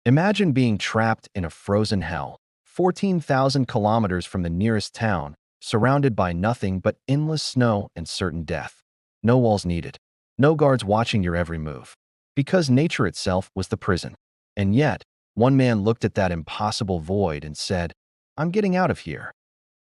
Imagine being trapped in a frozen hell, 14,000 kilometers from the nearest town, surrounded by nothing but endless snow and certain death. No walls needed. No guards watching your every move. Because nature itself was the prison. And yet, one man looked at that impossible void and said, "I'm getting out of here."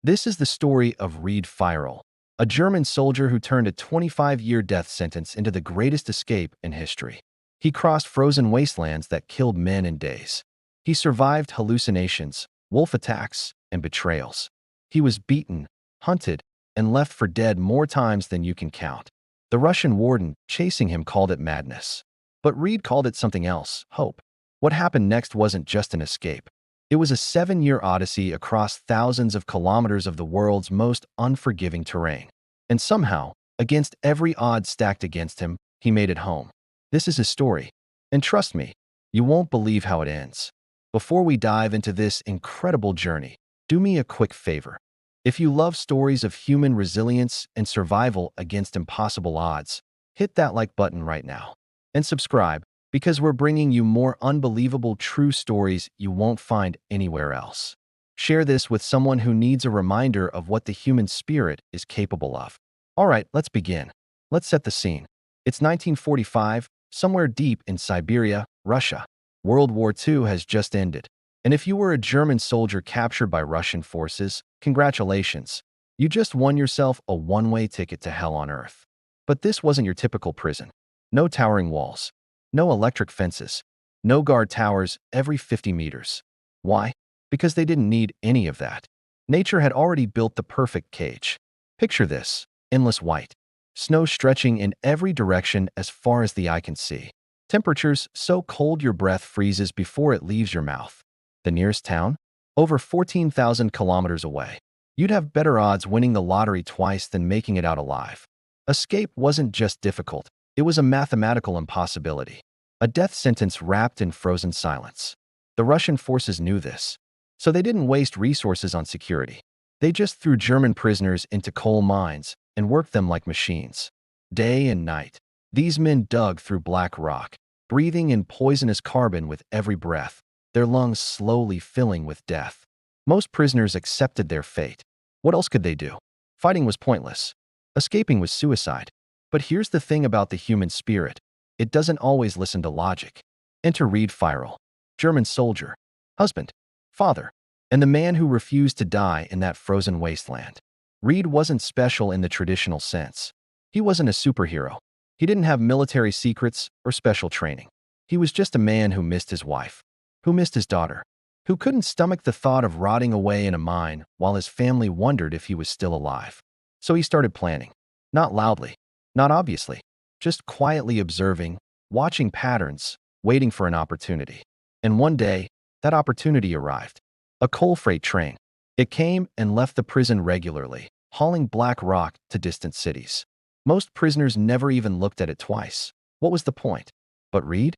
This is the story of Firal, a German soldier who turned a 25-year death sentence into the greatest escape in history. He crossed frozen wastelands that killed men in days. He survived hallucinations, wolf attacks, and betrayals. He was beaten, hunted, and left for dead more times than you can count. The Russian warden chasing him called it madness. But Reed called it something else: hope. What happened next wasn't just an escape. It was a 7-year odyssey across thousands of kilometers of the world's most unforgiving terrain. And somehow, against every odds stacked against him, he made it home. This is his story. And trust me, you won't believe how it ends. Before we dive into this incredible journey, do me a quick favor. If you love stories of human resilience and survival against impossible odds, hit that like button right now. And subscribe, because we're bringing you more unbelievable true stories you won't find anywhere else. Share this with someone who needs a reminder of what the human spirit is capable of. All right, let's begin. Let's set the scene. It's 1945, somewhere deep in Siberia, Russia. World War II has just ended. And if you were a German soldier captured by Russian forces, congratulations. You just won yourself a one-way ticket to hell on earth. But this wasn't your typical prison. No towering walls. No electric fences. No guard towers every 50 meters. Why? Because they didn't need any of that. Nature had already built the perfect cage. Picture this: endless white. Snow stretching in every direction as far as the eye can see. Temperatures so cold your breath freezes before it leaves your mouth. The nearest town? Over 14,000 kilometers away. You'd have better odds winning the lottery twice than making it out alive. Escape wasn't just difficult. It was a mathematical impossibility. A death sentence wrapped in frozen silence. The Russian forces knew this. So they didn't waste resources on security. They just threw German prisoners into coal mines and worked them like machines. Day and night, these men dug through black rock, breathing in poisonous carbon with every breath, their lungs slowly filling with death. Most prisoners accepted their fate. What else could they do? Fighting was pointless. Escaping was suicide. But here's the thing about the human spirit: it doesn't always listen to logic. Enter Firal, German soldier, husband, father, and the man who refused to die in that frozen wasteland. Reed wasn't special in the traditional sense. He wasn't a superhero. He didn't have military secrets or special training. He was just a man who missed his wife, who missed his daughter, who couldn't stomach the thought of rotting away in a mine while his family wondered if he was still alive. So he started planning. Not loudly, not obviously, just quietly observing, watching patterns, waiting for an opportunity. And one day, that opportunity arrived. A coal freight train. It came and left the prison regularly, hauling black rock to distant cities. Most prisoners never even looked at it twice. What was the point? But Reed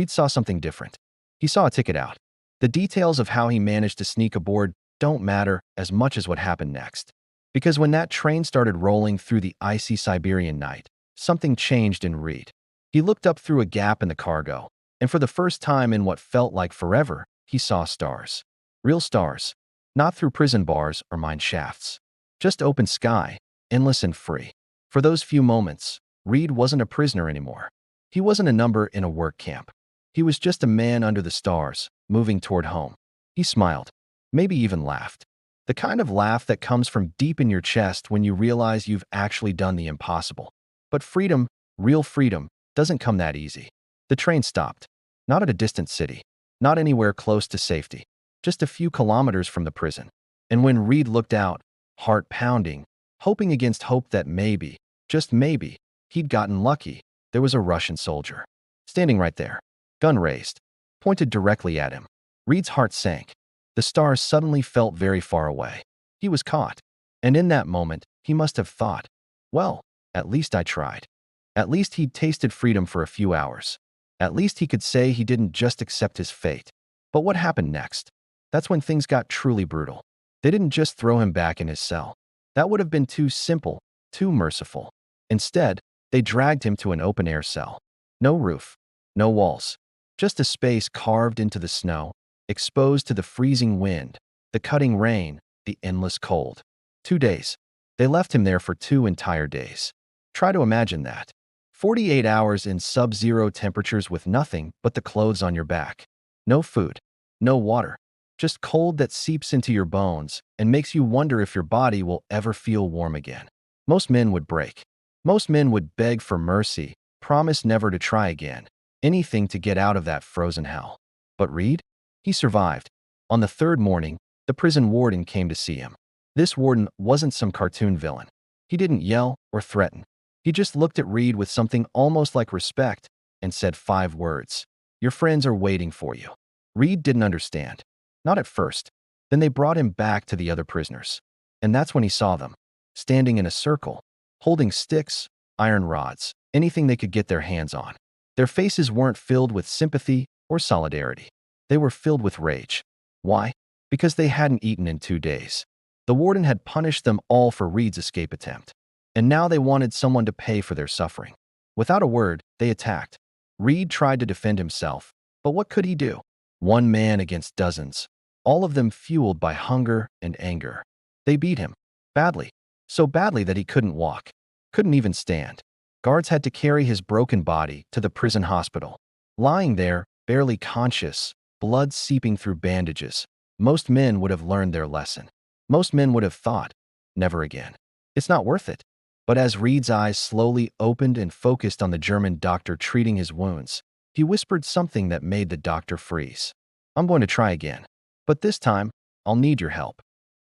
saw something different. He saw a ticket out. The details of how he managed to sneak aboard don't matter as much as what happened next. Because when that train started rolling through the icy Siberian night, something changed in Reed. He looked up through a gap in the cargo, and for the first time in what felt like forever, he saw stars. Real stars. Not through prison bars or mine shafts. Just open sky, endless and free. For those few moments, Reed wasn't a prisoner anymore. He wasn't a number in a work camp. He was just a man under the stars, moving toward home. He smiled, maybe even laughed. The kind of laugh that comes from deep in your chest when you realize you've actually done the impossible. But freedom, real freedom, doesn't come that easy. The train stopped. Not at a distant city. Not anywhere close to safety. Just a few kilometers from the prison. And when Reed looked out, heart pounding, hoping against hope that maybe, just maybe, he'd gotten lucky, there was a Russian soldier. Standing right there. Gun raised. Pointed directly at him. Reed's heart sank. The stars suddenly felt very far away. He was caught. And in that moment, he must have thought, well, at least I tried. At least he'd tasted freedom for a few hours. At least he could say he didn't just accept his fate. But what happened next? That's when things got truly brutal. They didn't just throw him back in his cell. That would have been too simple, too merciful. Instead, they dragged him to an open-air cell. No roof. No walls. Just a space carved into the snow, exposed to the freezing wind, the cutting rain, the endless cold. 2 days. They left him there for 2 entire days. Try to imagine that. 48 hours in sub-zero temperatures with nothing but the clothes on your back. No food, no water, just cold that seeps into your bones and makes you wonder if your body will ever feel warm again. Most men would break. Most men would beg for mercy, promise never to try again, anything to get out of that frozen hell. But Reed? He survived. On the third morning, the prison warden came to see him. This warden wasn't some cartoon villain. He didn't yell or threaten. He just looked at Reed with something almost like respect and said 5 words. Your friends are waiting for you. Reed didn't understand. Not at first. Then they brought him back to the other prisoners. And that's when he saw them, standing in a circle, holding sticks, iron rods, anything they could get their hands on. Their faces weren't filled with sympathy or solidarity. They were filled with rage. Why? Because they hadn't eaten in 2 days. The warden had punished them all for Reed's escape attempt. And now they wanted someone to pay for their suffering. Without a word, they attacked. Reed tried to defend himself, but what could he do? One man against dozens, all of them fueled by hunger and anger. They beat him. Badly. So badly that he couldn't walk. Couldn't even stand. Guards had to carry his broken body to the prison hospital. Lying there, barely conscious, blood seeping through bandages, most men would have learned their lesson. Most men would have thought, never again. It's not worth it. But as Reed's eyes slowly opened and focused on the German doctor treating his wounds, he whispered something that made the doctor freeze. I'm going to try again. But this time, I'll need your help.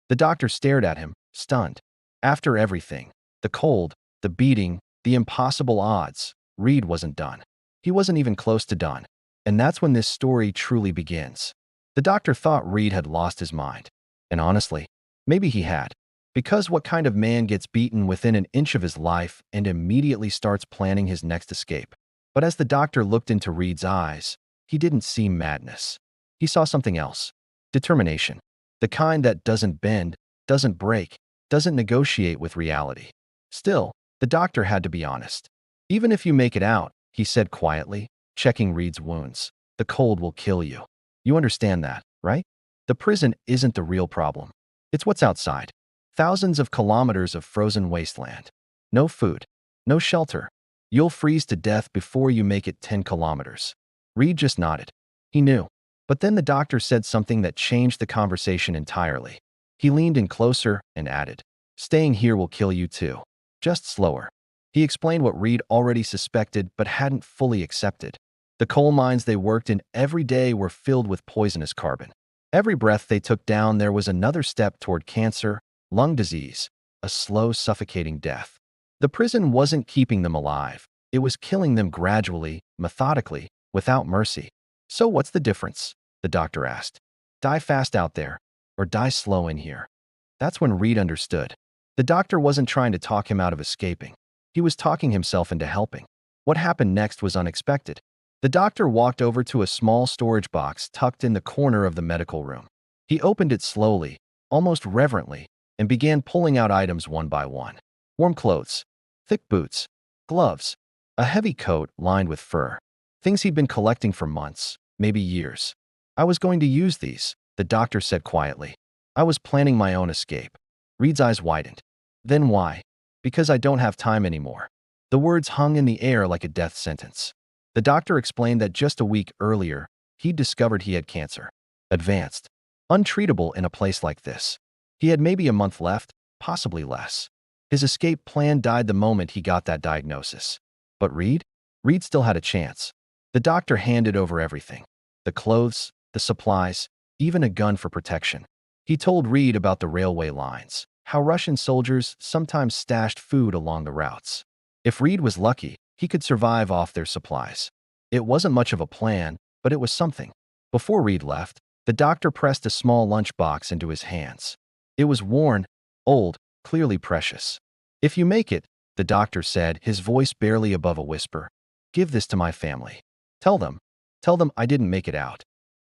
The doctor stared at him, stunned. After everything, the cold, the beating, the impossible odds, Reed wasn't done. He wasn't even close to done. And that's when this story truly begins. The doctor thought Reed had lost his mind. And honestly, maybe he had. Because what kind of man gets beaten within an inch of his life and immediately starts planning his next escape? But as the doctor looked into Reed's eyes, he didn't see madness. He saw something else. Determination. The kind that doesn't bend, doesn't break, doesn't negotiate with reality. Still, the doctor had to be honest. Even if you make it out, he said quietly, checking Reed's wounds, the cold will kill you. You understand that, right? The prison isn't the real problem. It's what's outside. Thousands of kilometers of frozen wasteland. No food, no shelter. You'll freeze to death before you make it 10 kilometers. Reed just nodded. He knew. But then the doctor said something that changed the conversation entirely. He leaned in closer and added, staying here will kill you too. Just slower. He explained what Reed already suspected but hadn't fully accepted. The coal mines they worked in every day were filled with poisonous carbon. Every breath they took down there was another step toward cancer, lung disease, a slow, suffocating death. The prison wasn't keeping them alive. It was killing them gradually, methodically, without mercy. So what's the difference? The doctor asked. Die fast out there, or die slow in here. That's when Reed understood. The doctor wasn't trying to talk him out of escaping. He was talking himself into helping. What happened next was unexpected. The doctor walked over to a small storage box tucked in the corner of the medical room. He opened it slowly, almost reverently, and began pulling out items one by one. Warm clothes, thick boots, gloves, a heavy coat lined with fur. Things he'd been collecting for months, maybe years. I was going to use these, the doctor said quietly. I was planning my own escape. Reed's eyes widened. Then why? Because I don't have time anymore. The words hung in the air like a death sentence. The doctor explained that just a week earlier, he'd discovered he had cancer. Advanced. Untreatable in a place like this. He had maybe a month left, possibly less. His escape plan died the moment he got that diagnosis. But Reed? Reed still had a chance. The doctor handed over everything. The clothes, the supplies, even a gun for protection. He told Reed about the railway lines, how Russian soldiers sometimes stashed food along the routes. If Reed was lucky, he could survive off their supplies. It wasn't much of a plan, but it was something. Before Reed left, the doctor pressed a small lunchbox into his hands. It was worn, old, clearly precious. If you make it, the doctor said, his voice barely above a whisper, give this to my family. Tell them I didn't make it out.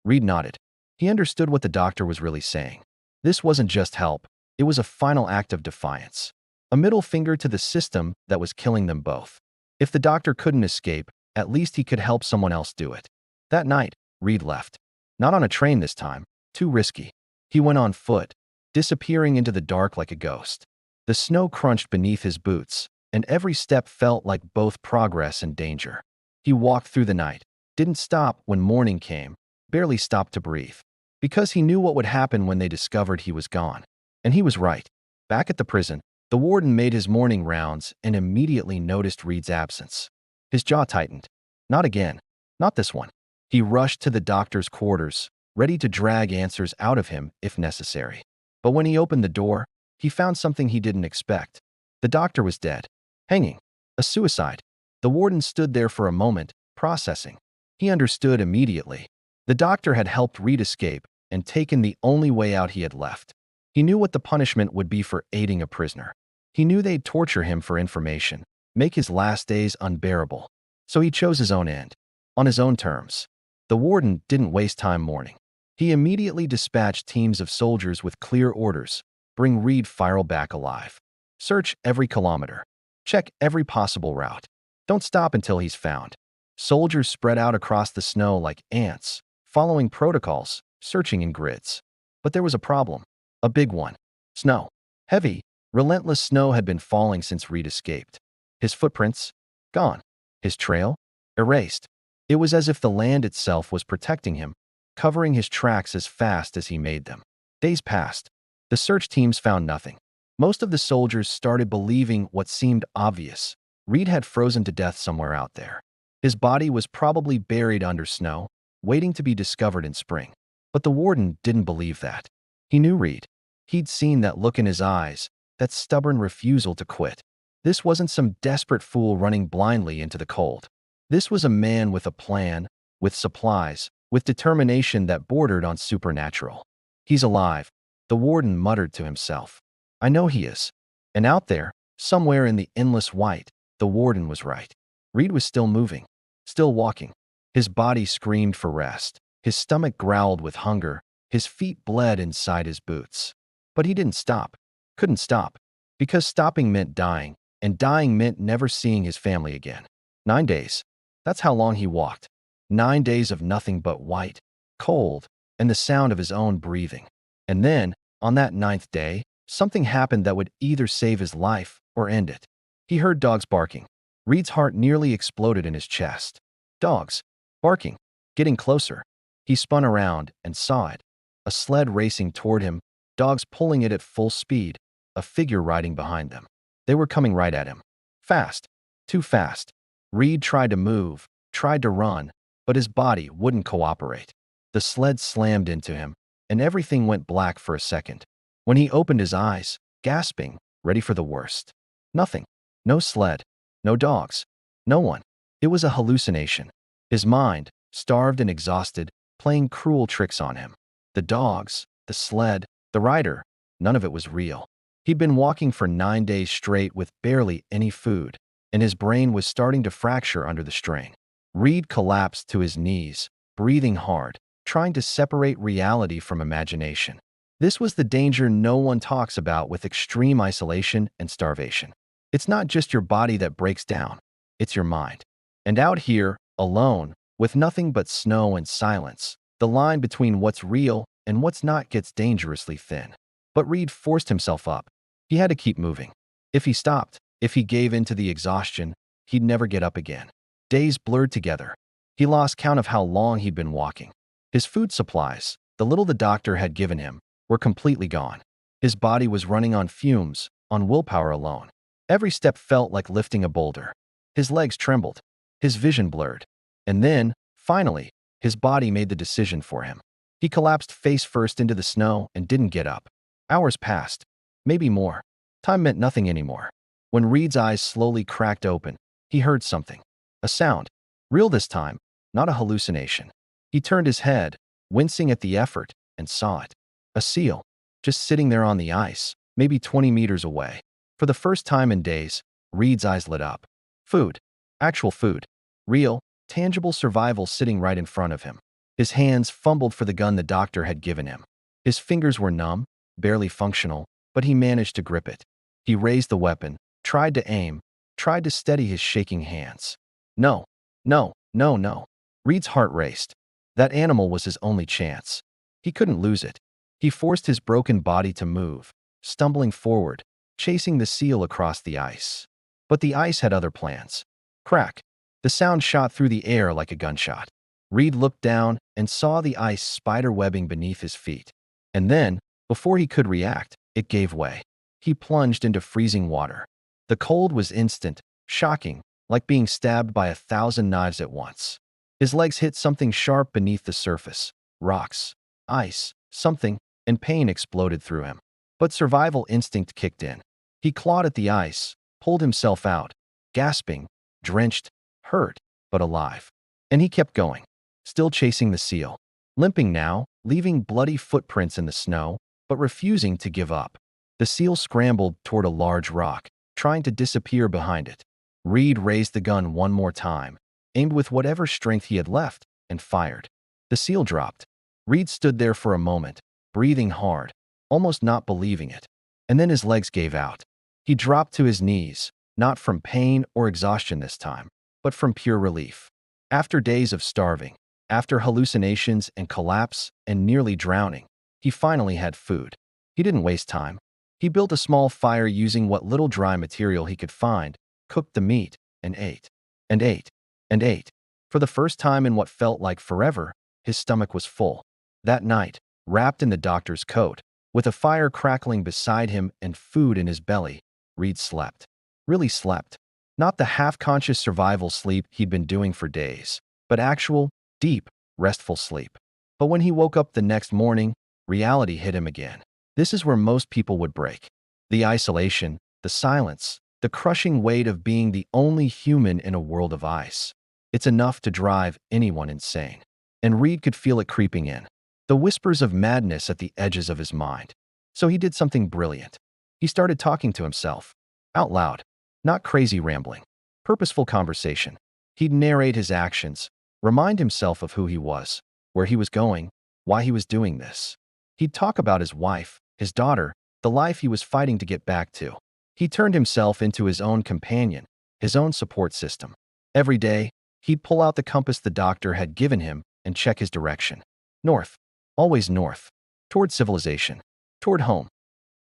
Reed nodded. He understood what the doctor was really saying. This wasn't just help, it was a final act of defiance. A middle finger to the system that was killing them both. If the doctor couldn't escape, at least he could help someone else do it. That night, Reed left. Not on a train this time. Too risky. He went on foot, disappearing into the dark like a ghost. The snow crunched beneath his boots, and every step felt like both progress and danger. He walked through the night, didn't stop when morning came, barely stopped to breathe. Because he knew what would happen when they discovered he was gone. And he was right. Back at the prison, the warden made his morning rounds and immediately noticed Reed's absence. His jaw tightened. Not again. Not this one. He rushed to the doctor's quarters, ready to drag answers out of him if necessary. But when he opened the door, he found something he didn't expect. The doctor was dead. Hanging. A suicide. The warden stood there for a moment, processing. He understood immediately. The doctor had helped Reed escape and taken the only way out he had left. He knew what the punishment would be for aiding a prisoner. He knew they'd torture him for information, make his last days unbearable. So he chose his own end, on his own terms. The warden didn't waste time mourning. He immediately dispatched teams of soldiers with clear orders: bring Reed Firal back alive. Search every kilometer. Check every possible route. Don't stop until he's found. Soldiers spread out across the snow like ants, following protocols, searching in grids. But there was a problem. A big one. Snow. Heavy, relentless snow had been falling since Reed escaped. His footprints? Gone. His trail? Erased. It was as if the land itself was protecting him, covering his tracks as fast as he made them. Days passed. The search teams found nothing. Most of the soldiers started believing what seemed obvious. Reed had frozen to death somewhere out there. His body was probably buried under snow, waiting to be discovered in spring. But the warden didn't believe that. He knew Reed. He'd seen that look in his eyes, that stubborn refusal to quit. This wasn't some desperate fool running blindly into the cold. This was a man with a plan, with supplies, with determination that bordered on supernatural. He's alive, the warden muttered to himself. I know he is. And out there, somewhere in the endless white, the warden was right. Reed was still moving, still walking. His body screamed for rest. His stomach growled with hunger. His feet bled inside his boots. But he didn't stop. Couldn't stop. Because stopping meant dying, and dying meant never seeing his family again. 9 days. That's how long he walked. 9 days of nothing but white, cold, and the sound of his own breathing. And then, on that 9th day, something happened that would either save his life or end it. He heard dogs barking. Reed's heart nearly exploded in his chest. Dogs. Barking. Getting closer. He spun around and saw it. A sled racing toward him, dogs pulling it at full speed, a figure riding behind them. They were coming right at him. Fast. Too fast. Reed tried to move, tried to run, but his body wouldn't cooperate. The sled slammed into him, and everything went black for a second. When he opened his eyes, gasping, ready for the worst. Nothing. No sled. No dogs. No one. It was a hallucination. His mind, starved and exhausted, playing cruel tricks on him. The dogs, the sled, the rider, none of it was real. He'd been walking for 9 days straight with barely any food, and his brain was starting to fracture under the strain. Reed collapsed to his knees, breathing hard, trying to separate reality from imagination. This was the danger no one talks about with extreme isolation and starvation. It's not just your body that breaks down, it's your mind. And out here, alone, with nothing but snow and silence, the line between what's real and what's not gets dangerously thin. But Reed forced himself up. He had to keep moving. If he stopped, if he gave in to the exhaustion, he'd never get up again. Days blurred together. He lost count of how long he'd been walking. His food supplies, the little the doctor had given him, were completely gone. His body was running on fumes, on willpower alone. Every step felt like lifting a boulder. His legs trembled. His vision blurred. And then, finally, his body made the decision for him. He collapsed face first into the snow and didn't get up. Hours passed. Maybe more. Time meant nothing anymore. When Reed's eyes slowly cracked open, he heard something. A sound. Real this time, not a hallucination. He turned his head, wincing at the effort, and saw it. A seal. Just sitting there on the ice, maybe 20 meters away. For the first time in days, Reed's eyes lit up. Food. Actual food. Real, tangible survival sitting right in front of him. His hands fumbled for the gun the doctor had given him. His fingers were numb, barely functional, but he managed to grip it. He raised the weapon, tried to aim, tried to steady his shaking hands. No, no, no, no. Reed's heart raced. That animal was his only chance. He couldn't lose it. He forced his broken body to move, stumbling forward, chasing the seal across the ice. But the ice had other plans. Crack. The sound shot through the air like a gunshot. Reed looked down and saw the ice spider-webbing beneath his feet. And then, before he could react, it gave way. He plunged into freezing water. The cold was instant, shocking, like being stabbed by 1,000 knives at once. His legs hit something sharp beneath the surface. Rocks, ice, something, and pain exploded through him. But survival instinct kicked in. He clawed at the ice, pulled himself out, gasping, drenched, hurt, but alive. And he kept going, still chasing the seal. Limping now, leaving bloody footprints in the snow, but refusing to give up. The seal scrambled toward a large rock, trying to disappear behind it. Reed raised the gun one more time, aimed with whatever strength he had left, and fired. The seal dropped. Reed stood there for a moment, breathing hard, almost not believing it. And then his legs gave out. He dropped to his knees, not from pain or exhaustion this time, but from pure relief. After days of starving, after hallucinations and collapse and nearly drowning, he finally had food. He didn't waste time. He built a small fire using what little dry material he could find, cooked the meat, and ate, and ate, and ate. For the first time in what felt like forever, his stomach was full. That night, wrapped in the doctor's coat, with a fire crackling beside him and food in his belly, Reed slept. Really slept. Not the half-conscious survival sleep he'd been doing for days, but actual, deep, restful sleep. But when he woke up the next morning, reality hit him again. This is where most people would break. The isolation, the silence, the crushing weight of being the only human in a world of ice. It's enough to drive anyone insane. And Reed could feel it creeping in. The whispers of madness at the edges of his mind. So he did something brilliant. He started talking to himself. Out loud. Not crazy rambling. Purposeful conversation. He'd narrate his actions, remind himself of who he was, where he was going, why he was doing this. He'd talk about his wife, his daughter, the life he was fighting to get back to. He turned himself into his own companion, his own support system. Every day, he'd pull out the compass the doctor had given him and check his direction. North. Always north. Toward civilization. Toward home.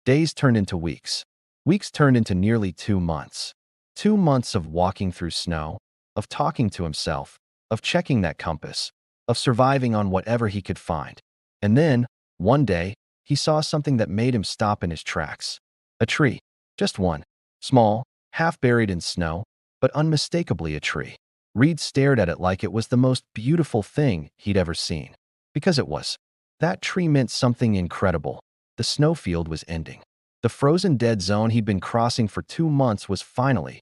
Days turned into weeks. Weeks turned into nearly 2 months. 2 months of walking through snow, of talking to himself, of checking that compass, of surviving on whatever he could find. And then, one day, he saw something that made him stop in his tracks. A tree. Just one. Small, half buried in snow, but unmistakably a tree. Reed stared at it like it was the most beautiful thing he'd ever seen. Because it was. That tree meant something incredible. The snowfield was ending. The frozen dead zone he'd been crossing for 2 months was finally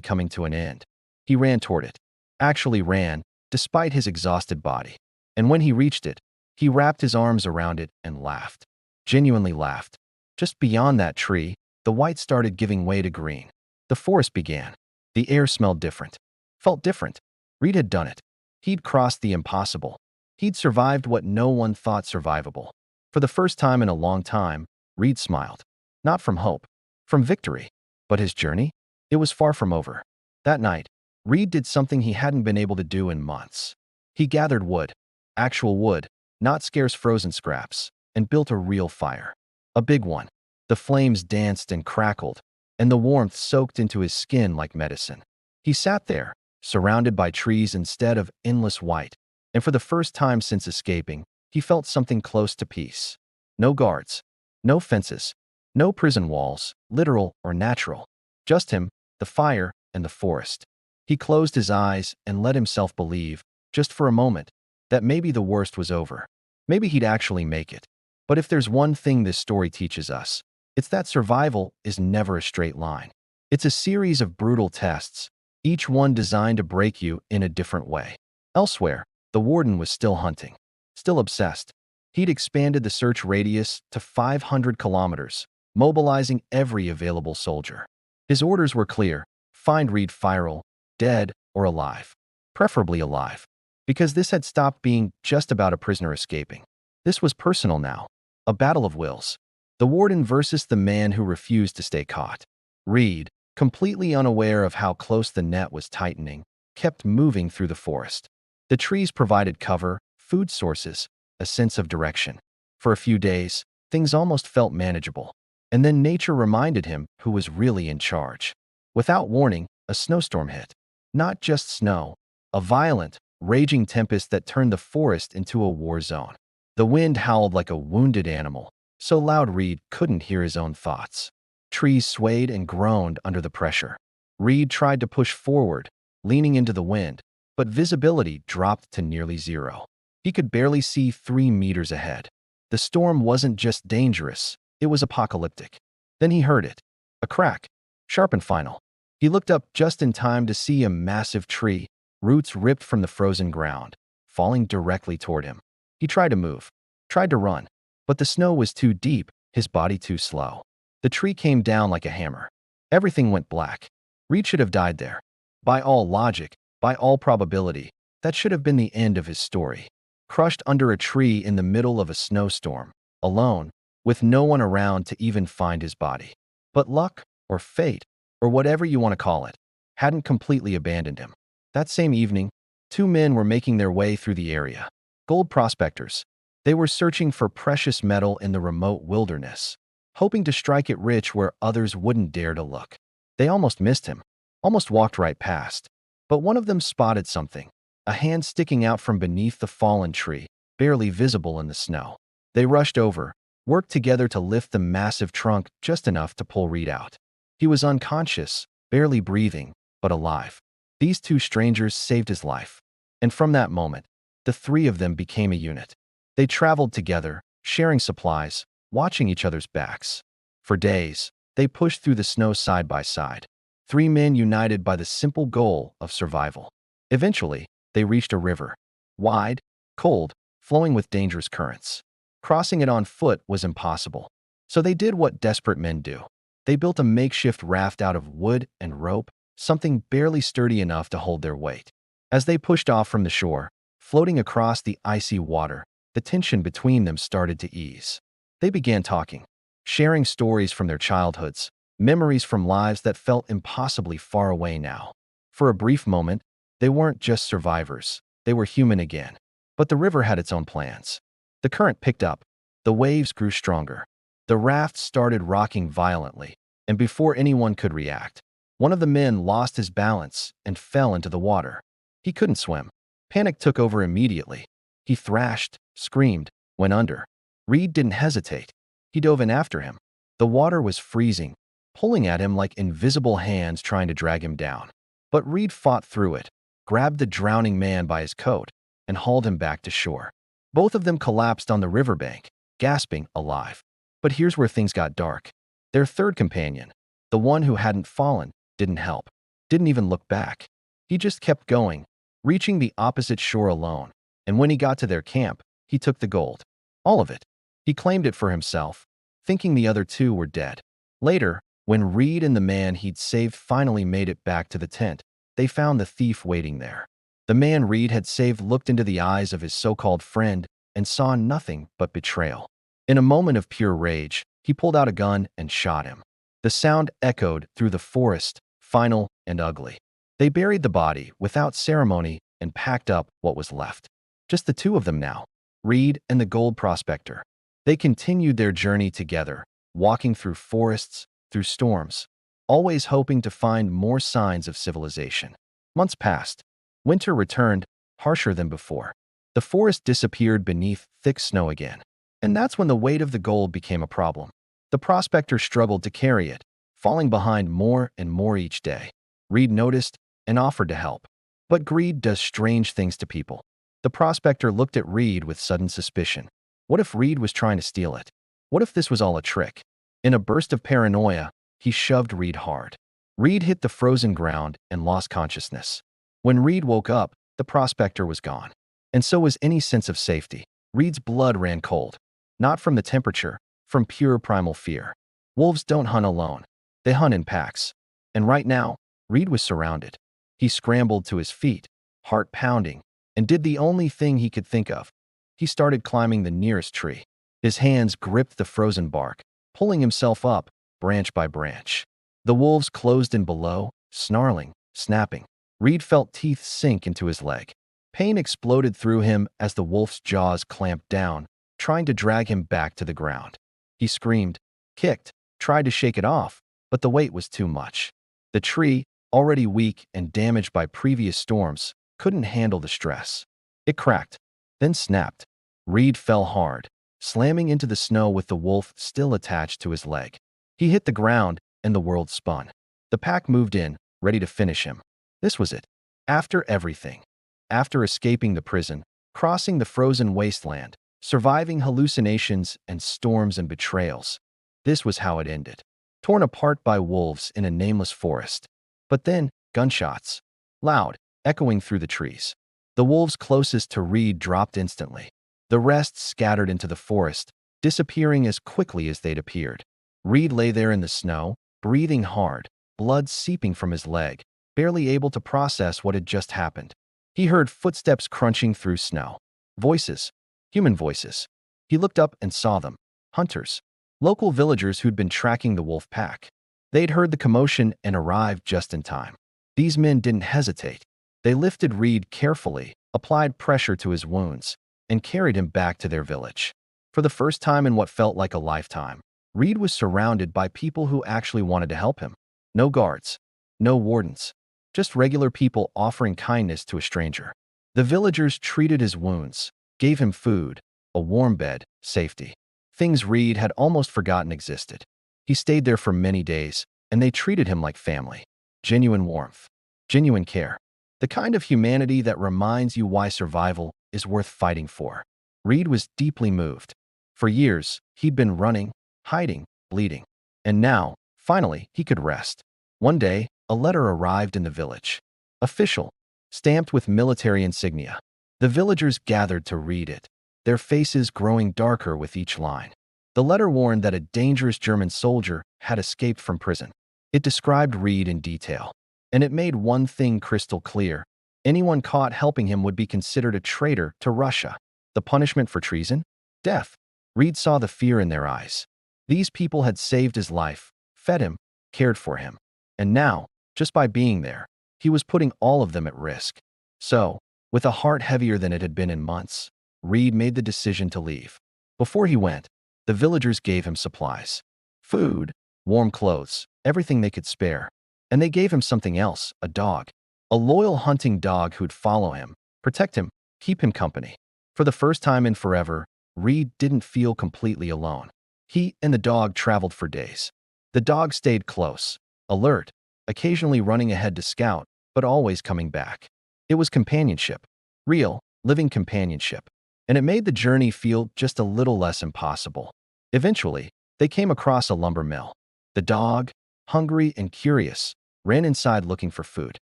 coming to an end. He ran toward it. Actually ran, despite his exhausted body. And when he reached it, he wrapped his arms around it and laughed. Genuinely laughed. Just beyond that tree, the white started giving way to green. The forest began. The air smelled different. Felt different. Reed had done it. He'd crossed the impossible. He'd survived what no one thought survivable. For the first time in a long time, Reed smiled. Not from hope, from victory. But his journey? It was far from over. That night, Reed did something he hadn't been able to do in months. He gathered wood. Actual wood, not scarce frozen scraps, and built a real fire. A big one. The flames danced and crackled, and the warmth soaked into his skin like medicine. He sat there, surrounded by trees instead of endless white, and for the first time since escaping, he felt something close to peace. No guards. No fences. No prison walls, literal or natural. Just him, the fire, and the forest. He closed his eyes and let himself believe, just for a moment, that maybe the worst was over. Maybe he'd actually make it. But if there's one thing this story teaches us, it's that survival is never a straight line. It's a series of brutal tests, each one designed to break you in a different way. Elsewhere, the warden was still hunting, still obsessed. He'd expanded the search radius to 500 kilometers, mobilizing every available soldier. His orders were clear: find Reed Firal, dead or alive. Preferably alive. Because this had stopped being just about a prisoner escaping. This was personal now. A battle of wills. The warden versus the man who refused to stay caught. Reed, completely unaware of how close the net was tightening, kept moving through the forest. The trees provided cover, food sources, a sense of direction. For a few days, things almost felt manageable. And then nature reminded him who was really in charge. Without warning, a snowstorm hit. Not just snow, a violent, raging tempest that turned the forest into a war zone. The wind howled like a wounded animal, so loud Reed couldn't hear his own thoughts. Trees swayed and groaned under the pressure. Reed tried to push forward, leaning into the wind, but visibility dropped to nearly zero. He could barely see 3 meters ahead. The storm wasn't just dangerous, it was apocalyptic. Then he heard it. A crack, sharp and final. He looked up just in time to see a massive tree, roots ripped from the frozen ground, falling directly toward him. He tried to move, tried to run, but the snow was too deep, his body too slow. The tree came down like a hammer. Everything went black. Reed should have died there. By all logic, by all probability, that should have been the end of his story. Crushed under a tree in the middle of a snowstorm, alone, with no one around to even find his body. But luck, or fate, or whatever you want to call it, hadn't completely abandoned him. That same evening, 2 men were making their way through the area. Gold prospectors. They were searching for precious metal in the remote wilderness, hoping to strike it rich where others wouldn't dare to look. They almost missed him, almost walked right past. But one of them spotted something, a hand sticking out from beneath the fallen tree, barely visible in the snow. They rushed over, worked together to lift the massive trunk just enough to pull Reed out. He was unconscious, barely breathing, but alive. These 2 strangers saved his life. And from that moment, the 3 of them became a unit. They traveled together, sharing supplies, watching each other's backs. For days, they pushed through the snow side by side. 3 men united by the simple goal of survival. Eventually, they reached a river. Wide, cold, flowing with dangerous currents. Crossing it on foot was impossible. So they did what desperate men do. They built a makeshift raft out of wood and rope, something barely sturdy enough to hold their weight. As they pushed off from the shore, floating across the icy water, the tension between them started to ease. They began talking, sharing stories from their childhoods, memories from lives that felt impossibly far away now. For a brief moment, they weren't just survivors, they were human again. But the river had its own plans. The current picked up, the waves grew stronger. The raft started rocking violently, and before anyone could react, one of the men lost his balance and fell into the water. He couldn't swim. Panic took over immediately. He thrashed, screamed, went under. Reed didn't hesitate. He dove in after him. The water was freezing, pulling at him like invisible hands trying to drag him down. But Reed fought through it, grabbed the drowning man by his coat, and hauled him back to shore. Both of them collapsed on the riverbank, gasping, alive. But here's where things got dark. Their third companion, the one who hadn't fallen, didn't help, didn't even look back. He just kept going, reaching the opposite shore alone. And when he got to their camp, he took the gold. All of it. He claimed it for himself, thinking the other 2 were dead. Later, when Reed and the man he'd saved finally made it back to the tent, they found the thief waiting there. The man Reed had saved looked into the eyes of his so-called friend and saw nothing but betrayal. In a moment of pure rage, he pulled out a gun and shot him. The sound echoed through the forest, final and ugly. They buried the body without ceremony and packed up what was left. Just the 2 of them now, Reed and the gold prospector. They continued their journey together, walking through forests, through storms, always hoping to find more signs of civilization. Months passed. Winter returned, harsher than before. The forest disappeared beneath thick snow again. And that's when the weight of the gold became a problem. The prospector struggled to carry it, falling behind more and more each day. Reed noticed and offered to help. But greed does strange things to people. The prospector looked at Reed with sudden suspicion. What if Reed was trying to steal it? What if this was all a trick? In a burst of paranoia, he shoved Reed hard. Reed hit the frozen ground and lost consciousness. When Reed woke up, the prospector was gone. And so was any sense of safety. Reed's blood ran cold. Not from the temperature, from pure primal fear. Wolves don't hunt alone. They hunt in packs. And right now, Reed was surrounded. He scrambled to his feet, heart pounding, and did the only thing he could think of. He started climbing the nearest tree. His hands gripped the frozen bark, pulling himself up, branch by branch. The wolves closed in below, snarling, snapping. Reed felt teeth sink into his leg. Pain exploded through him as the wolf's jaws clamped down, trying to drag him back to the ground. He screamed, kicked, tried to shake it off, but the weight was too much. The tree, already weak and damaged by previous storms, couldn't handle the stress. It cracked, then snapped. Reed fell hard, slamming into the snow with the wolf still attached to his leg. He hit the ground, and the world spun. The pack moved in, ready to finish him. This was it. After everything. After escaping the prison, crossing the frozen wasteland, surviving hallucinations and storms and betrayals. This was how it ended. Torn apart by wolves in a nameless forest. But then, gunshots. Loud, echoing through the trees. The wolves closest to Reed dropped instantly. The rest scattered into the forest, disappearing as quickly as they'd appeared. Reed lay there in the snow, breathing hard, blood seeping from his leg, barely able to process what had just happened. He heard footsteps crunching through snow. Voices. Human voices. He looked up and saw them. Hunters. Local villagers who'd been tracking the wolf pack. They'd heard the commotion and arrived just in time. These men didn't hesitate. They lifted Reed carefully, applied pressure to his wounds, and carried him back to their village. For the first time in what felt like a lifetime, Reed was surrounded by people who actually wanted to help him. No guards. No wardens. Just regular people offering kindness to a stranger. The villagers treated his wounds, gave him food, a warm bed, safety. Things Reed had almost forgotten existed. He stayed there for many days, and they treated him like family. Genuine warmth. Genuine care. The kind of humanity that reminds you why survival is worth fighting for. Reed was deeply moved. For years, he'd been running, hiding, bleeding. And now, finally, he could rest. One day, a letter arrived in the village. Official, stamped with military insignia. The villagers gathered to read it, their faces growing darker with each line. The letter warned that a dangerous German soldier had escaped from prison. It described Reed in detail, and it made one thing crystal clear. Anyone caught helping him would be considered a traitor to Russia. The punishment for treason? Death. Reed saw the fear in their eyes. These people had saved his life, fed him, cared for him. And now, just by being there, he was putting all of them at risk. So, with a heart heavier than it had been in months, Reed made the decision to leave. Before he went, the villagers gave him supplies. Food, warm clothes, everything they could spare. And they gave him something else, a dog. A loyal hunting dog who'd follow him, protect him, keep him company. For the first time in forever, Reed didn't feel completely alone. He and the dog traveled for days. The dog stayed close, alert, occasionally running ahead to scout, but always coming back. It was companionship. Real, living companionship. And it made the journey feel just a little less impossible. Eventually, they came across a lumber mill. The dog, hungry and curious, ran inside looking for food.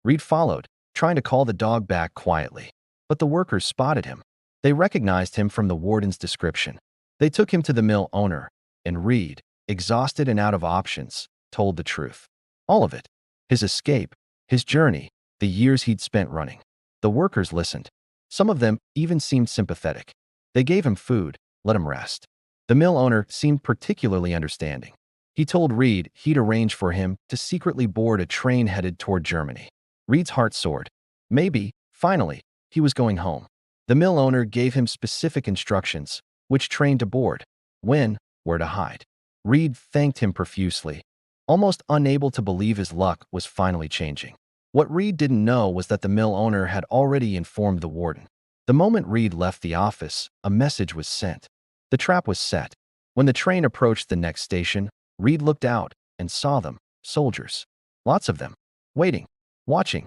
Reed followed, trying to call the dog back quietly. But the workers spotted him. They recognized him from the warden's description. They took him to the mill owner, and Reed, exhausted and out of options, told the truth. All of it. His escape, his journey, the years he'd spent running. The workers listened. Some of them even seemed sympathetic. They gave him food, let him rest. The mill owner seemed particularly understanding. He told Reed he'd arrange for him to secretly board a train headed toward Germany. Reed's heart soared. Maybe, finally, he was going home. The mill owner gave him specific instructions, which train to board, when, where to hide. Reed thanked him profusely, almost unable to believe his luck was finally changing. What Reed didn't know was that the mill owner had already informed the warden. The moment Reed left the office, a message was sent. The trap was set. When the train approached the next station, Reed looked out and saw them, soldiers. Lots of them. Waiting. Watching.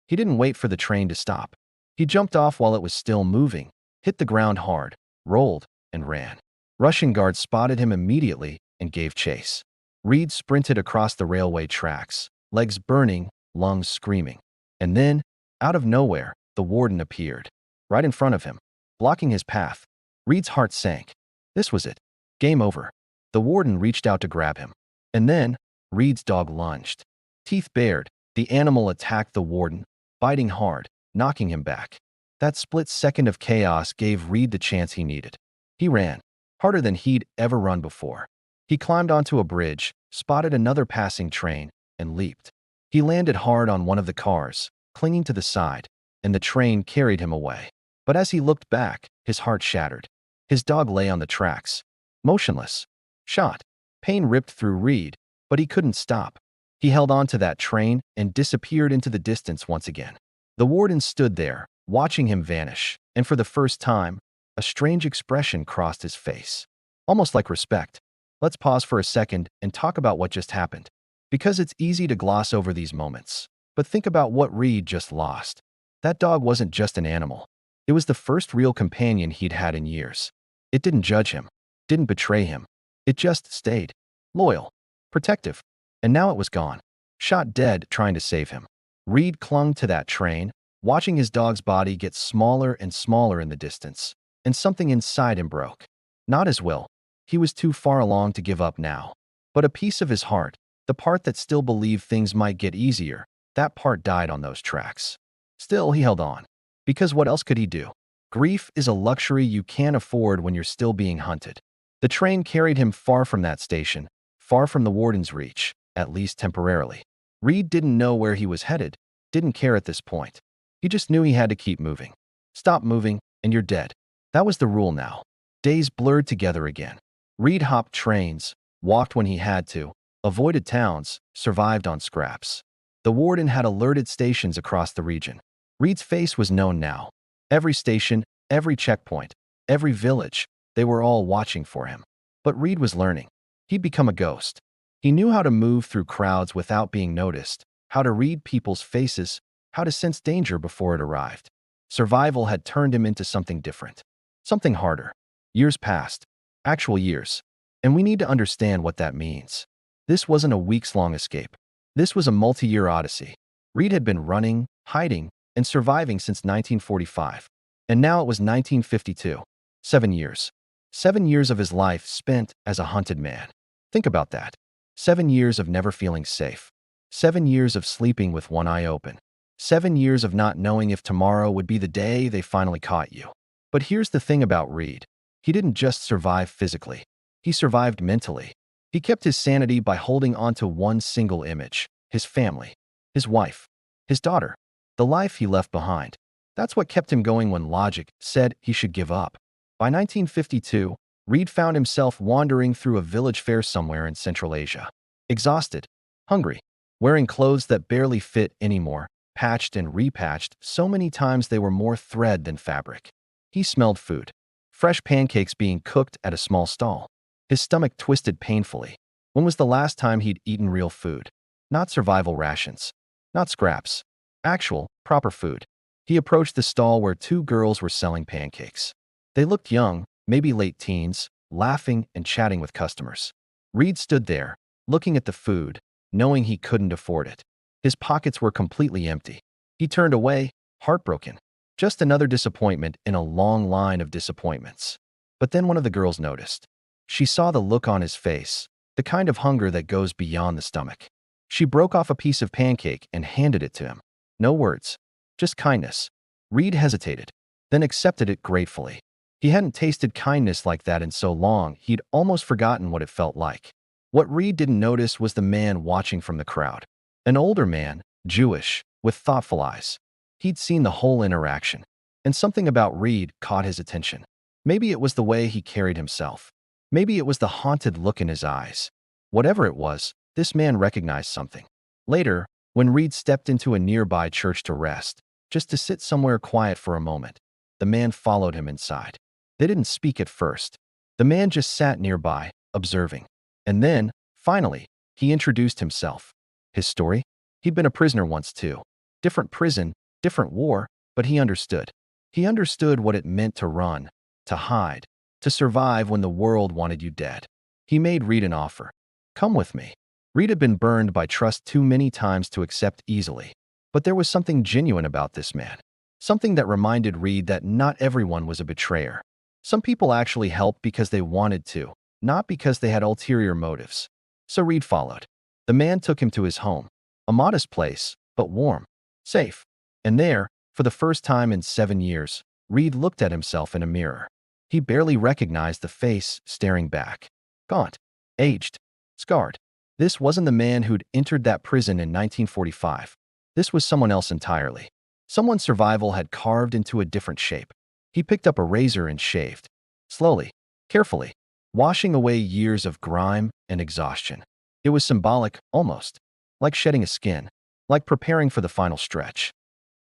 He didn't wait for the train to stop. He jumped off while it was still moving, hit the ground hard, rolled, and ran. Russian guards spotted him immediately and gave chase. Reed sprinted across the railway tracks, legs burning, lungs screaming. And then, out of nowhere, the warden appeared. Right in front of him, blocking his path. Reed's heart sank. This was it. Game over. The warden reached out to grab him. And then, Reed's dog lunged. Teeth bared, the animal attacked the warden, biting hard, knocking him back. That split second of chaos gave Reed the chance he needed. He ran, harder than he'd ever run before. He climbed onto a bridge, spotted another passing train, and leaped. He landed hard on one of the cars, clinging to the side, and the train carried him away. But as he looked back, his heart shattered. His dog lay on the tracks, motionless, shot. Pain ripped through Reed, but he couldn't stop. He held on to that train and disappeared into the distance once again. The warden stood there, watching him vanish, and for the first time, a strange expression crossed his face. Almost like respect. Let's pause for a second and talk about what just happened. Because it's easy to gloss over these moments. But think about what Reed just lost. That dog wasn't just an animal. It was the first real companion he'd had in years. It didn't judge him, didn't betray him. It just stayed. Loyal. Protective. And now it was gone. Shot dead trying to save him. Reed clung to that train, watching his dog's body get smaller and smaller in the distance. And something inside him broke. Not his will. He was too far along to give up now. But a piece of his heart, the part that still believed things might get easier, that part died on those tracks. Still, he held on. Because what else could he do? Grief is a luxury you can't afford when you're still being hunted. The train carried him far from that station, far from the warden's reach, at least temporarily. Reed didn't know where he was headed, didn't care at this point. He just knew he had to keep moving. Stop moving, and you're dead. That was the rule now. Days blurred together again. Reed hopped trains, walked when he had to, avoided towns, survived on scraps. The warden had alerted stations across the region. Reed's face was known now. Every station, every checkpoint, every village, they were all watching for him. But Reed was learning. He'd become a ghost. He knew how to move through crowds without being noticed, how to read people's faces, how to sense danger before it arrived. Survival had turned him into something different, something harder. Years passed, actual years, and we need to understand what that means. This wasn't a weeks-long escape. This was a multi-year odyssey. Reed had been running, hiding, and surviving since 1945, and now it was 1952. 7 years. 7 years of his life spent as a hunted man. Think about that. 7 years of never feeling safe. 7 years of sleeping with one eye open. 7 years of not knowing if tomorrow would be the day they finally caught you. But here's the thing about Reed. He didn't just survive physically. He survived mentally. He kept his sanity by holding on to one single image, his family, his wife, his daughter, the life he left behind. That's what kept him going when logic said he should give up. By 1952, Reed found himself wandering through a village fair somewhere in Central Asia. Exhausted, hungry, wearing clothes that barely fit anymore, patched and repatched so many times they were more thread than fabric. He smelled food. Fresh pancakes being cooked at a small stall. His stomach twisted painfully. When was the last time he'd eaten real food? Not survival rations. Not scraps. Actual, proper food. He approached the stall where two girls were selling pancakes. They looked young, maybe late teens, laughing and chatting with customers. Reed stood there, looking at the food, knowing he couldn't afford it. His pockets were completely empty. He turned away, heartbroken. Just another disappointment in a long line of disappointments. But then one of the girls noticed. She saw the look on his face, the kind of hunger that goes beyond the stomach. She broke off a piece of pancake and handed it to him. No words, just kindness. Reed hesitated, then accepted it gratefully. He hadn't tasted kindness like that in so long, he'd almost forgotten what it felt like. What Reed didn't notice was the man watching from the crowd. An older man, Jewish, with thoughtful eyes. He'd seen the whole interaction, and something about Reed caught his attention. Maybe it was the way he carried himself. Maybe it was the haunted look in his eyes. Whatever it was, this man recognized something. Later, when Reed stepped into a nearby church to rest, just to sit somewhere quiet for a moment, the man followed him inside. They didn't speak at first. The man just sat nearby, observing. And then, finally, he introduced himself. His story? He'd been a prisoner once too. Different prison, different war, but he understood. He understood what it meant to run, to hide, to survive when the world wanted you dead. He made Reed an offer. Come with me. Reed had been burned by trust too many times to accept easily. But there was something genuine about this man. Something that reminded Reed that not everyone was a betrayer. Some people actually helped because they wanted to, not because they had ulterior motives. So Reed followed. The man took him to his home. A modest place, but warm, safe. And there, for the first time in 7 years, Reed looked at himself in a mirror. He barely recognized the face staring back. Gaunt, aged, scarred. This wasn't the man who'd entered that prison in 1945. This was someone else entirely. Someone's survival had carved into a different shape. He picked up a razor and shaved. Slowly, carefully, washing away years of grime and exhaustion. It was symbolic, almost, like shedding a skin, like preparing for the final stretch.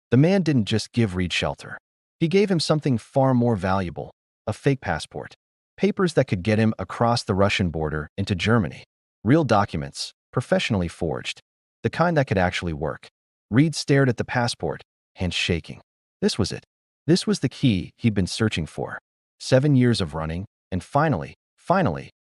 The man didn't just give Reed shelter. He gave him something far more valuable, a fake passport. Papers that could get him across the Russian border into Germany. Real documents, professionally forged. The kind that could actually work. Reed stared at the passport, hands shaking. This was it. This was the key he'd been searching for. 7 years of running, and finally,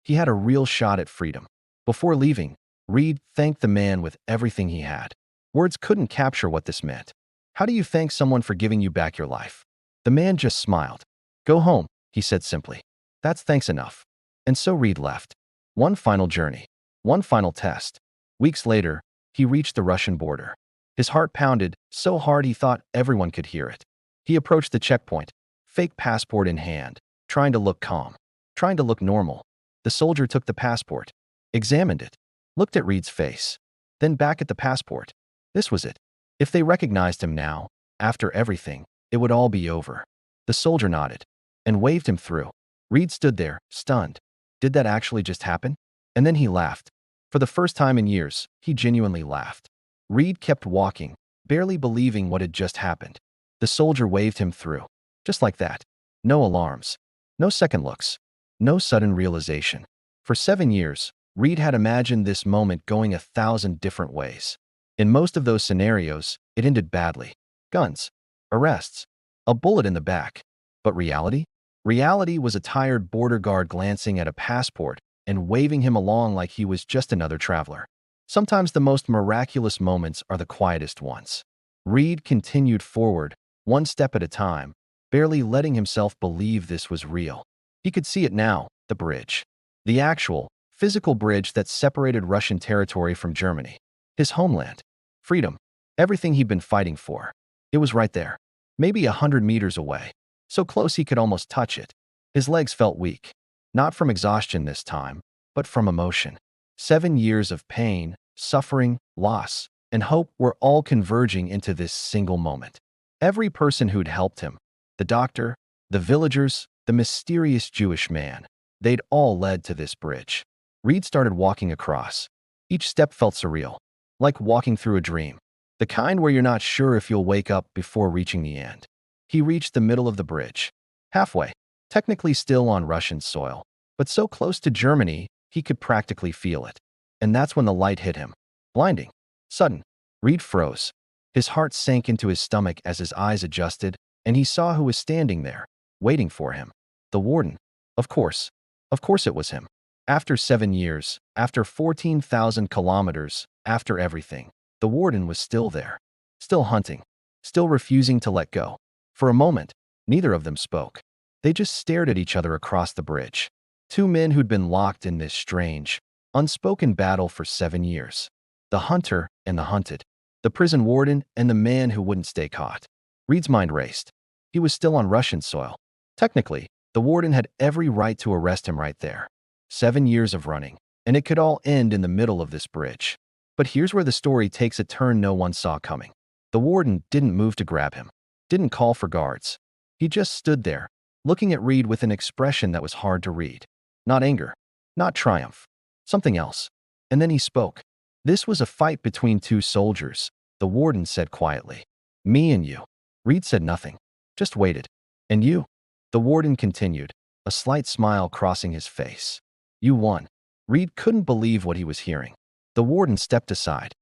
he had a real shot at freedom. Before leaving, Reed thanked the man with everything he had. Words couldn't capture what this meant. How do you thank someone for giving you back your life? The man just smiled. Go home, he said simply. That's thanks enough. And so Reed left. One final journey. One final test. Weeks later, he reached the Russian border. His heart pounded so hard he thought everyone could hear it. He approached the checkpoint, fake passport in hand, trying to look calm, trying to look normal. The soldier took the passport, examined it, looked at Reed's face, then back at the passport. This was it. If they recognized him now, after everything, it would all be over. The soldier nodded and waved him through. Reed stood there, stunned. Did that actually just happen? And then he laughed. For the first time in years, he genuinely laughed. Reed kept walking, barely believing what had just happened. The soldier waved him through. Just like that. No alarms. No second looks. No sudden realization. For 7 years, Reed had imagined this moment going 1,000 different ways. In most of those scenarios, it ended badly. Guns. Arrests. A bullet in the back. But reality? Reality was a tired border guard glancing at a passport and waving him along like he was just another traveler. Sometimes the most miraculous moments are the quietest ones. Reed continued forward, one step at a time, barely letting himself believe this was real. He could see it now, the bridge. The actual, physical bridge that separated Russian territory from Germany. His homeland. Freedom. Everything he'd been fighting for. It was right there. Maybe 100 meters away. So close he could almost touch it. His legs felt weak. Not from exhaustion this time, but from emotion. 7 years of pain, suffering, loss, and hope were all converging into this single moment. Every person who'd helped him, the doctor, the villagers, the mysterious Jewish man, they'd all led to this bridge. Reed started walking across. Each step felt surreal, like walking through a dream. The kind where you're not sure if you'll wake up before reaching the end. He reached the middle of the bridge. Halfway, technically still on Russian soil, but so close to Germany, he could practically feel it. And that's when the light hit him. Blinding. Sudden. Reed froze. His heart sank into his stomach as his eyes adjusted, and he saw who was standing there, waiting for him. The warden. Of course. Of course it was him. After 7 years, after 14,000 kilometers, after everything, the warden was still there. Still hunting. Still refusing to let go. For a moment, neither of them spoke. They just stared at each other across the bridge. Two men who'd been locked in this strange, unspoken battle for 7 years. The hunter and the hunted. The prison warden and the man who wouldn't stay caught. Reed's mind raced. He was still on Russian soil. Technically, the warden had every right to arrest him right there. 7 years of running, and it could all end in the middle of this bridge. But here's where the story takes a turn no one saw coming. The warden didn't move to grab him, didn't call for guards. He just stood there, looking at Reed with an expression that was hard to read. Not anger, not triumph, something else. And then he spoke. This was a fight between two soldiers, the warden said quietly. Me and you. Reed said nothing, just waited. And you? The warden continued, a slight smile crossing his face. You won. Reed couldn't believe what he was hearing. The warden stepped aside,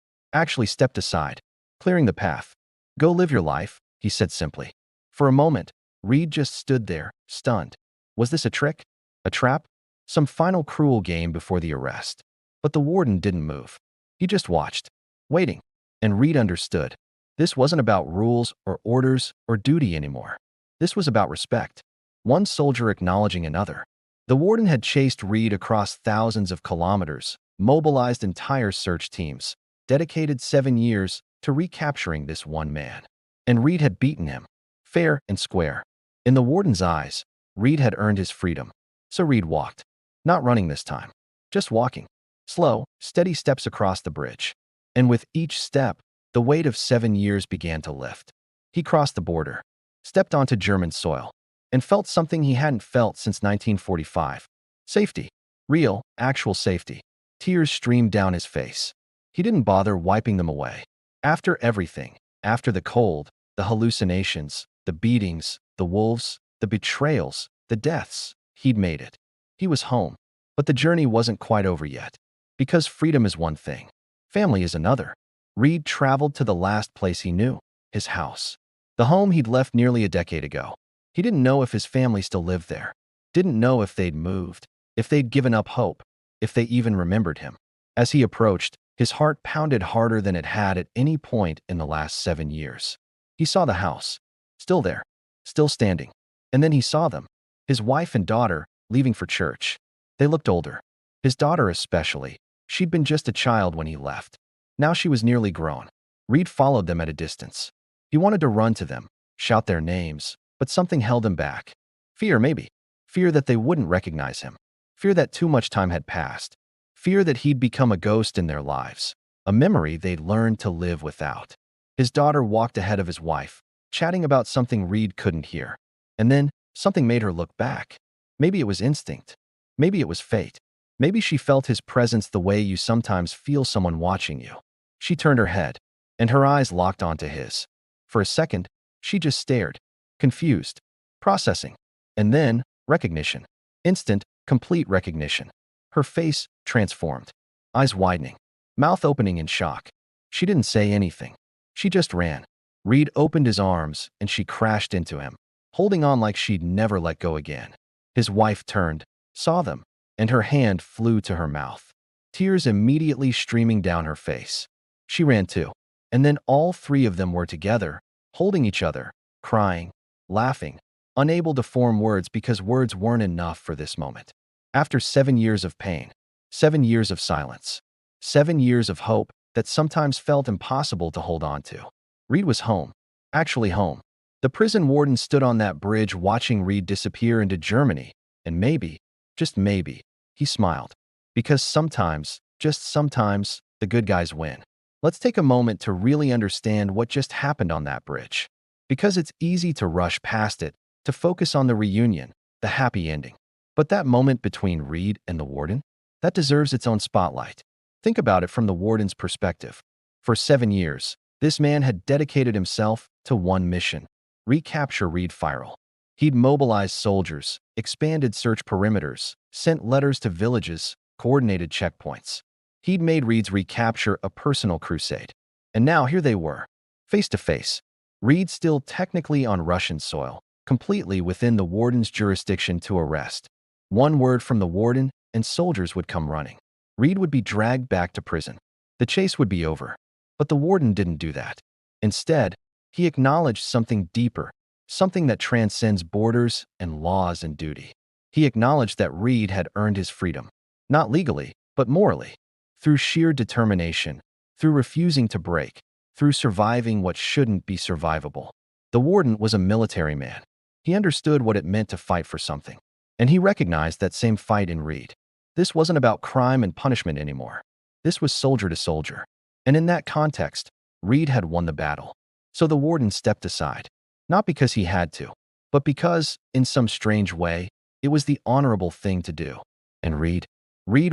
clearing the path. Go live your life, he said simply. For a moment, Reed just stood there, stunned. Was this a trick? A trap? Some final cruel game before the arrest? But the warden didn't move. He just watched, waiting. And Reed understood. This wasn't about rules or orders or duty anymore. This was about respect. One soldier acknowledging another. The warden had chased Reed across thousands of kilometers, mobilized entire search teams, dedicated 7 years to recapturing this one man. And Reed had beaten him, fair and square. In the warden's eyes, Reed had earned his freedom. So Reed walked. Not running this time, just walking. Slow, steady steps across the bridge. And with each step, the weight of 7 years began to lift. He crossed the border, stepped onto German soil, and felt something he hadn't felt since 1945. Safety. Real, actual safety. Tears streamed down his face. He didn't bother wiping them away. After everything, after the cold, the hallucinations, the beatings, the wolves, the betrayals, the deaths, he'd made it. He was home. But the journey wasn't quite over yet. Because freedom is one thing. Family is another. Reed traveled to the last place he knew, his house. The home he'd left nearly a decade ago. He didn't know if his family still lived there. Didn't know if they'd moved, if they'd given up hope, if they even remembered him. As he approached, his heart pounded harder than it had at any point in the last 7 years. He saw the house. Still there. Still standing. And then he saw them. His wife and daughter, leaving for church. They looked older. His daughter especially. She'd been just a child when he left. Now she was nearly grown. Reed followed them at a distance. He wanted to run to them, shout their names, but something held him back. Fear, maybe. Fear that they wouldn't recognize him. Fear that too much time had passed. Fear that he'd become a ghost in their lives, a memory they'd learned to live without. His daughter walked ahead of his wife, chatting about something Reed couldn't hear. And then, something made her look back. Maybe it was instinct. Maybe it was fate. Maybe she felt his presence the way you sometimes feel someone watching you. She turned her head, and her eyes locked onto his. For a second, she just stared, confused, processing. And then, recognition. Instant, complete recognition. Her face transformed, eyes widening, mouth opening in shock. She didn't say anything. She just ran. Reed opened his arms, and she crashed into him, holding on like she'd never let go again. His wife turned, saw them, and her hand flew to her mouth, tears immediately streaming down her face. She ran too, and then all three of them were together, holding each other, crying, laughing, unable to form words because words weren't enough for this moment. After 7 years of pain, 7 years of silence, 7 years of hope that sometimes felt impossible to hold on to, Reed was home, actually home. The prison warden stood on that bridge watching Reed disappear into Germany, and maybe, just maybe, he smiled. Because sometimes, just sometimes, the good guys win. Let's take a moment to really understand what just happened on that bridge. Because it's easy to rush past it, to focus on the reunion, the happy ending. But that moment between Reed and the warden, that deserves its own spotlight. Think about it from the warden's perspective. For 7 years, this man had dedicated himself to one mission: recapture Reed Firal. He'd mobilized soldiers, expanded search perimeters, sent letters to villages, coordinated checkpoints. He'd made Reed's recapture a personal crusade. And now here they were, face to face. Reed still technically on Russian soil, completely within the warden's jurisdiction to arrest. One word from the warden, and soldiers would come running. Reed would be dragged back to prison. The chase would be over. But the warden didn't do that. Instead, he acknowledged something deeper, something that transcends borders and laws and duty. He acknowledged that Reed had earned his freedom, not legally, but morally, through sheer determination, through refusing to break, through surviving what shouldn't be survivable. The warden was a military man. He understood what it meant to fight for something, and he recognized that same fight in Reed. This wasn't about crime and punishment anymore. This was soldier to soldier. And in that context, Reed had won the battle. So the warden stepped aside, not because he had to, but because, in some strange way, it was the honorable thing to do. And Reed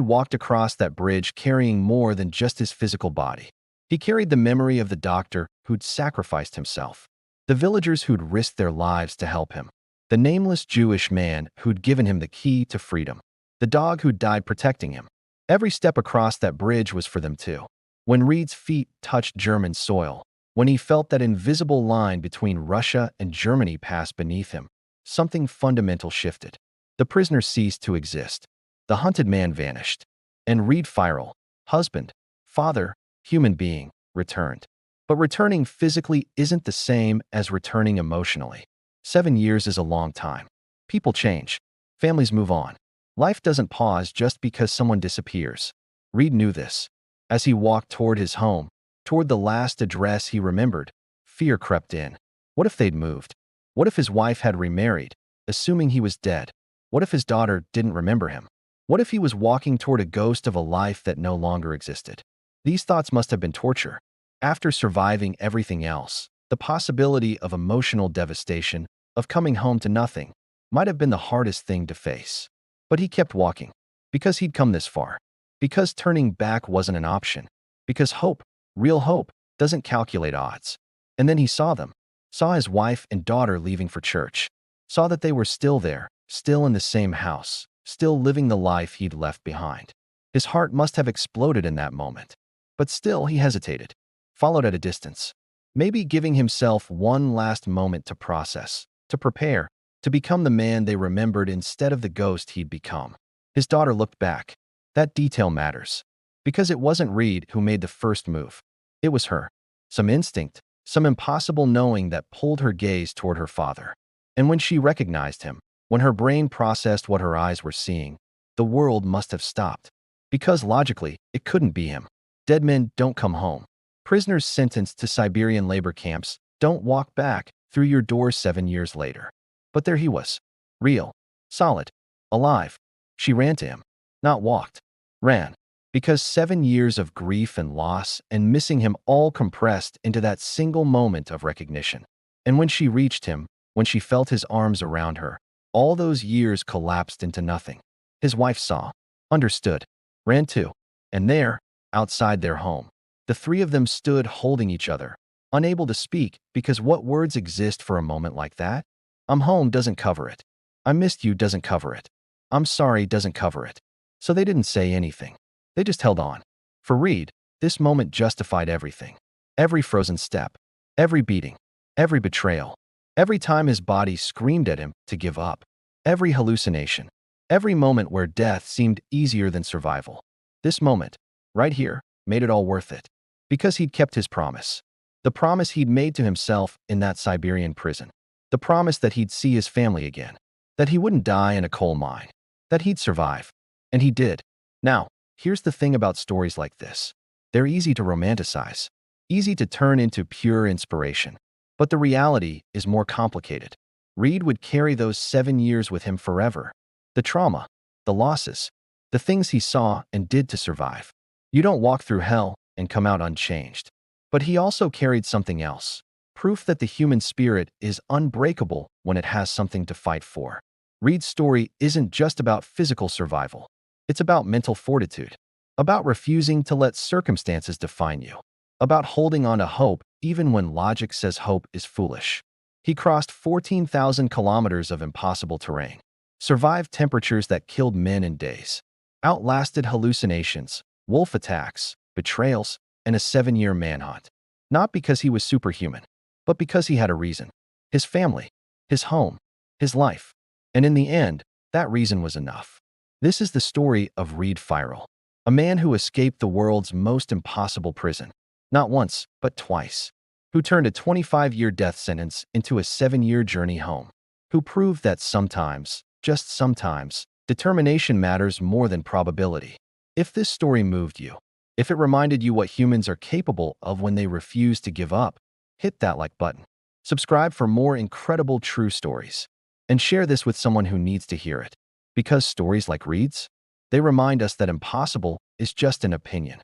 walked across that bridge carrying more than just his physical body. He carried the memory of the doctor who'd sacrificed himself, the villagers who'd risked their lives to help him, the nameless Jewish man who'd given him the key to freedom, the dog who'd died protecting him. Every step across that bridge was for them too. When Reed's feet touched German soil, when he felt that invisible line between Russia and Germany pass beneath him, something fundamental shifted. The prisoner ceased to exist. The hunted man vanished. And Reed Firal, husband, father, human being, returned. But returning physically isn't the same as returning emotionally. 7 years is a long time. People change. Families move on. Life doesn't pause just because someone disappears. Reed knew this. As he walked toward his home, toward the last address he remembered, fear crept in. What if they'd moved? What if his wife had remarried, assuming he was dead? What if his daughter didn't remember him? What if he was walking toward a ghost of a life that no longer existed? These thoughts must have been torture. After surviving everything else, The possibility of emotional devastation, of coming home to nothing, might have been the hardest thing to face. But he kept walking, because he'd come this far, because turning back wasn't an option, because hope, real hope, doesn't calculate odds. And then he saw them, saw his wife and daughter leaving for church, saw that they were still there, still in the same house, still living the life he'd left behind. His heart must have exploded in that moment. But still he hesitated, followed at a distance, maybe giving himself one last moment to process, to prepare, to become the man they remembered instead of the ghost he'd become. His daughter looked back. That detail matters. Because it wasn't Reed who made the first move. It was her. Some instinct, some impossible knowing that pulled her gaze toward her father. And when she recognized him, when her brain processed what her eyes were seeing, the world must have stopped. Because logically, it couldn't be him. Dead men don't come home. Prisoners sentenced to Siberian labor camps don't walk back through your door 7 years later. But there he was. Real. Solid. Alive. She ran to him. Not walked. Ran. Because 7 years of grief and loss and missing him all compressed into that single moment of recognition. And when she reached him, when she felt his arms around her, all those years collapsed into nothing. His wife saw, understood, ran too. And there, outside their home, the three of them stood holding each other, unable to speak because what words exist for a moment like that? I'm home doesn't cover it. I missed you doesn't cover it. I'm sorry doesn't cover it. So they didn't say anything. They just held on. For Reed, this moment justified everything. Every frozen step, every beating, every betrayal, every time his body screamed at him to give up, every hallucination, every moment where death seemed easier than survival. This moment, right here, made it all worth it. Because he'd kept his promise. The promise he'd made to himself in that Siberian prison. The promise that he'd see his family again. That he wouldn't die in a coal mine. That he'd survive. And he did. Now, here's the thing about stories like this. They're easy to romanticize. Easy to turn into pure inspiration. But the reality is more complicated. Reed would carry those 7 years with him forever. The trauma, the losses, the things he saw and did to survive. You don't walk through hell and come out unchanged. But he also carried something else. Proof that the human spirit is unbreakable when it has something to fight for. Reed's story isn't just about physical survival. It's about mental fortitude. About refusing to let circumstances define you. About holding on to hope even when logic says hope is foolish. He crossed 14,000 kilometers of impossible terrain. Survived temperatures that killed men in days. Outlasted hallucinations, wolf attacks, betrayals, and a 7-year manhunt. Not because he was superhuman, but because he had a reason. His family, his home, his life. And in the end, that reason was enough. This is the story of Reed Firal, a man who escaped the world's most impossible prison. Not once, but twice. Who turned a 25-year death sentence into a 7-year journey home. Who proved that sometimes, just sometimes, determination matters more than probability. If this story moved you, if it reminded you what humans are capable of when they refuse to give up, hit that like button. Subscribe for more incredible true stories. And share this with someone who needs to hear it. Because stories like Reed's, they remind us that impossible is just an opinion.